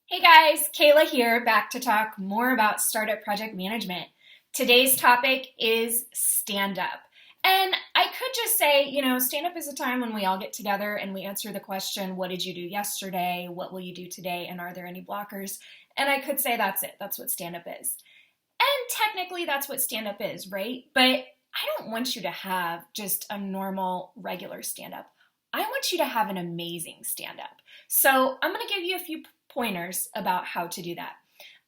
Hey guys, Kayla here, back to talk more about startup project management. Today's topic is stand up. And I could just say, stand up is a time when we all get together and we answer the question, what did you do yesterday? What will you do today? And are there any blockers? And I could say that's it. That's what stand up is. And technically, that's what stand up is, right? But I don't want you to have just a normal, regular stand up. I want you to have an amazing stand up. So I'm going to give you a few pointers about how to do that.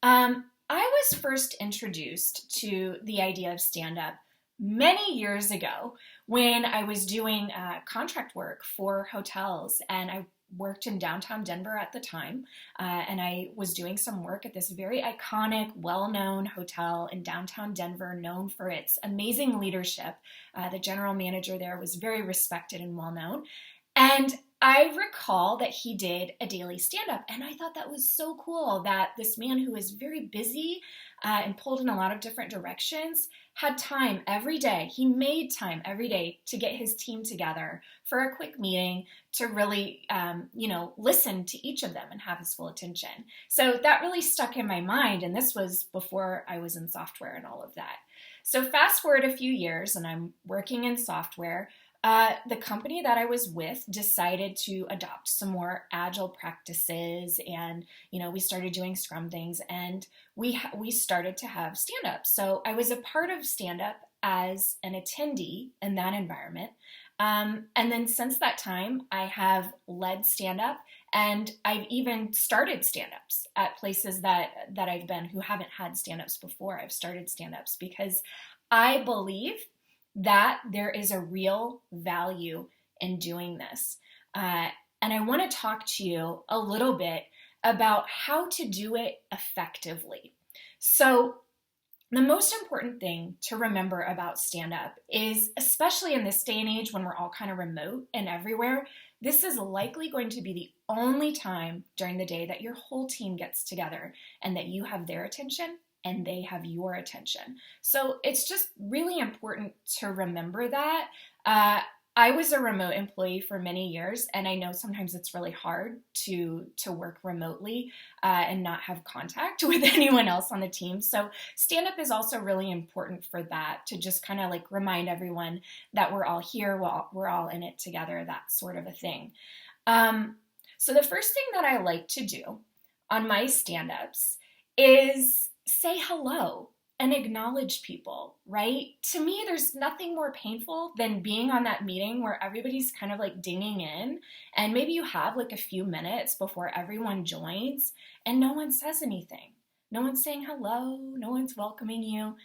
I was first introduced to the idea of stand up many years ago when I was doing contract work for hotels, and I worked in downtown Denver at the time, and I was doing some work at this very iconic, well-known hotel in downtown Denver, known for its amazing leadership. The general manager there was very respected and well-known, and I recall that he did a daily stand-up, and I thought that was so cool that this man who was very busy and pulled in a lot of different directions had time every day. He made time every day to get his team together for a quick meeting to really, listen to each of them and have his full attention. So that really stuck in my mind, and this was before I was in software and all of that. So fast forward a few years, and I'm working in software. The company that I was with decided to adopt some more agile practices, and we started doing Scrum things, and we started to have stand up. So I was a part of stand up as an attendee in that environment, and then since that time, I have led stand up, and I've even started stand ups at places that I've been who haven't had stand ups before. I've started stand ups because I believe that there is a real value in doing this. And I want to talk to you a little bit about how to do it effectively. So, the most important thing to remember about stand up is, especially in this day and age when we're all kind of remote and everywhere, this is likely going to be the only time during the day that your whole team gets together and that you have their attention and they have your attention. So it's just really important to remember that. I was a remote employee for many years, and I know sometimes it's really hard to work remotely and not have contact with anyone else on the team. So stand-up is also really important for that, to just kind of like remind everyone that we're all here, we're all in it together, that sort of a thing. So the first thing that I like to do on my stand-ups is say hello and acknowledge people, right? To me, there's nothing more painful than being on that meeting where everybody's kind of like dinging in, and maybe you have like a few minutes before everyone joins and no one says anything. No one's saying hello, no one's welcoming you.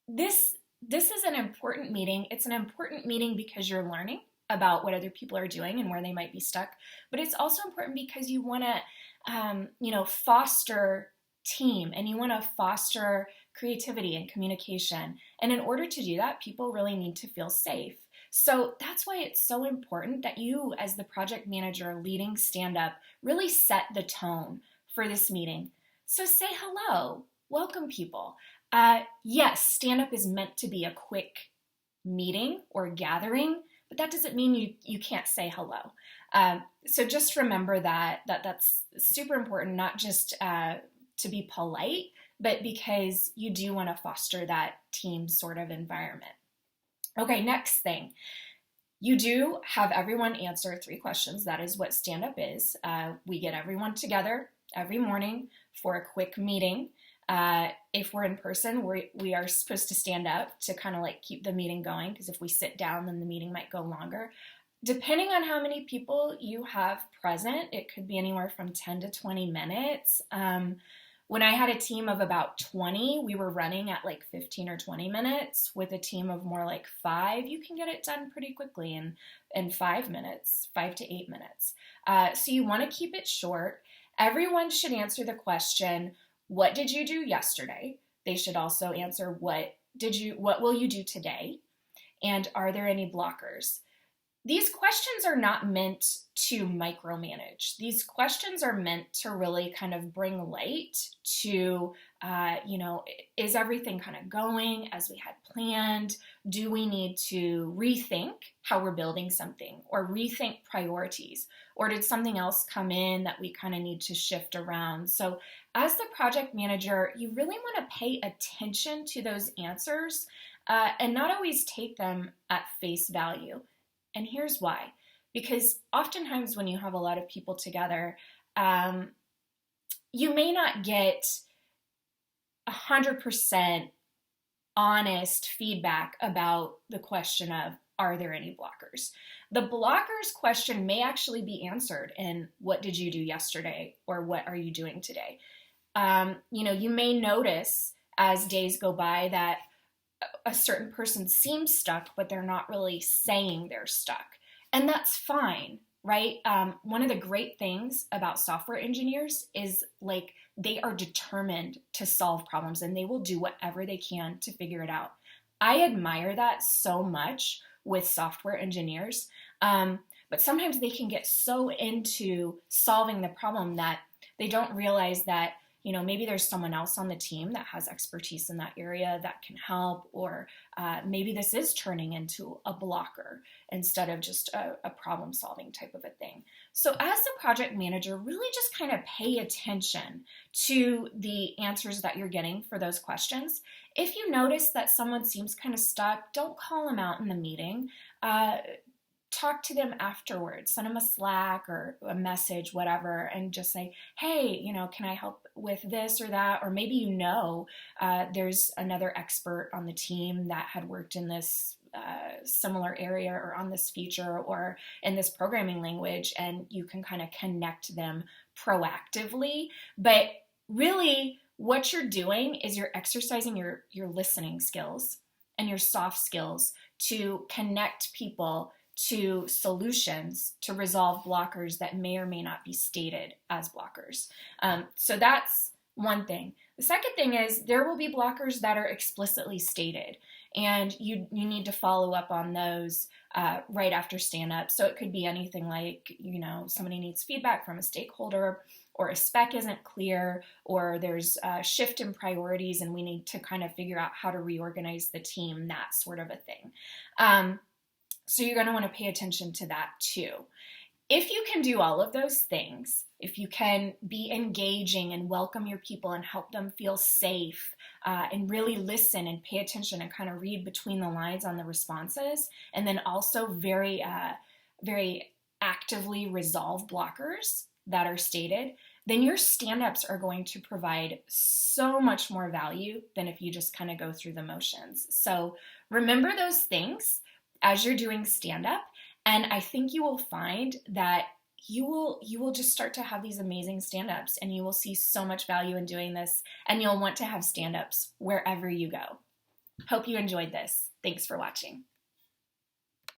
This is an important meeting. It's an important meeting because you're learning about what other people are doing and where they might be stuck, but it's also important because you want to foster team, and you want to foster creativity and communication. And in order to do that, people really need to feel safe. So that's why it's so important that you, as the project manager leading stand up, really set the tone for this meeting. So say hello, welcome people. Yes, stand up is meant to be a quick meeting or gathering, but that doesn't mean you can't say hello. So just remember that's super important, not just to be polite, but because you do want to foster that team sort of environment. Okay, next thing. You do have everyone answer 3 questions. That is what stand-up is. We get everyone together every morning for a quick meeting. If we're in person, we are supposed to stand up to kind of like keep the meeting going, because if we sit down, then the meeting might go longer. Depending on how many people you have present, it could be anywhere from 10 to 20 minutes. When I had a team of about 20, we were running at like 15 or 20 minutes. With a team of more like 5, you can get it done pretty quickly in 5 minutes, 5 to 8 minutes. So you want to keep it short. Everyone should answer the question, what did you do yesterday? They should also answer, what will you do today? And are there any blockers? these questions are not meant to micromanage. These questions are meant to really kind of bring light to, is everything kind of going as we had planned? Do we need to rethink how we're building something or rethink priorities? Or did something else come in that we kind of need to shift around? So as the project manager, you really want to pay attention to those answers and not always take them at face value. And here's why. Because oftentimes when you have a lot of people together, you may not get 100% honest feedback about the question of, are there any blockers? The blockers question may actually be answered in what did you do yesterday or what are you doing today? You may notice as days go by that a certain person seems stuck, but they're not really saying they're stuck. And that's fine, right? One of the great things about software engineers is like they are determined to solve problems and they will do whatever they can to figure it out. I admire that so much with software engineers, but sometimes they can get so into solving the problem that they don't realize that maybe there's someone else on the team that has expertise in that area that can help, or maybe this is turning into a blocker instead of just a problem-solving type of a thing. So as the project manager, really just kind of pay attention to the answers that you're getting for those questions. If you notice that someone seems kind of stuck, don't call them out in the meeting. Talk to them afterwards, send them a Slack or a message, whatever, and just say, hey, can I help with this or that? Or maybe there's another expert on the team that had worked in this similar area or on this feature or in this programming language, and you can kind of connect them proactively. But really, what you're doing is you're exercising your listening skills and your soft skills to connect people to solutions to resolve blockers that may or may not be stated as blockers. So that's one thing. The second thing is there will be blockers that are explicitly stated, and you need to follow up on those right after stand-up. So it could be anything like, somebody needs feedback from a stakeholder, or a spec isn't clear, or there's a shift in priorities and we need to kind of figure out how to reorganize the team, that sort of a thing. So you're going to want to pay attention to that too. If you can do all of those things, if you can be engaging and welcome your people and help them feel safe and really listen and pay attention and kind of read between the lines on the responses, and then also very, very actively resolve blockers that are stated, then your stand-ups are going to provide so much more value than if you just kind of go through the motions. So remember those things as you're doing stand-up, and I think you will find that you will just start to have these amazing stand-ups, and you will see so much value in doing this, and you'll want to have stand-ups wherever you go. Hope you enjoyed this. Thanks for watching.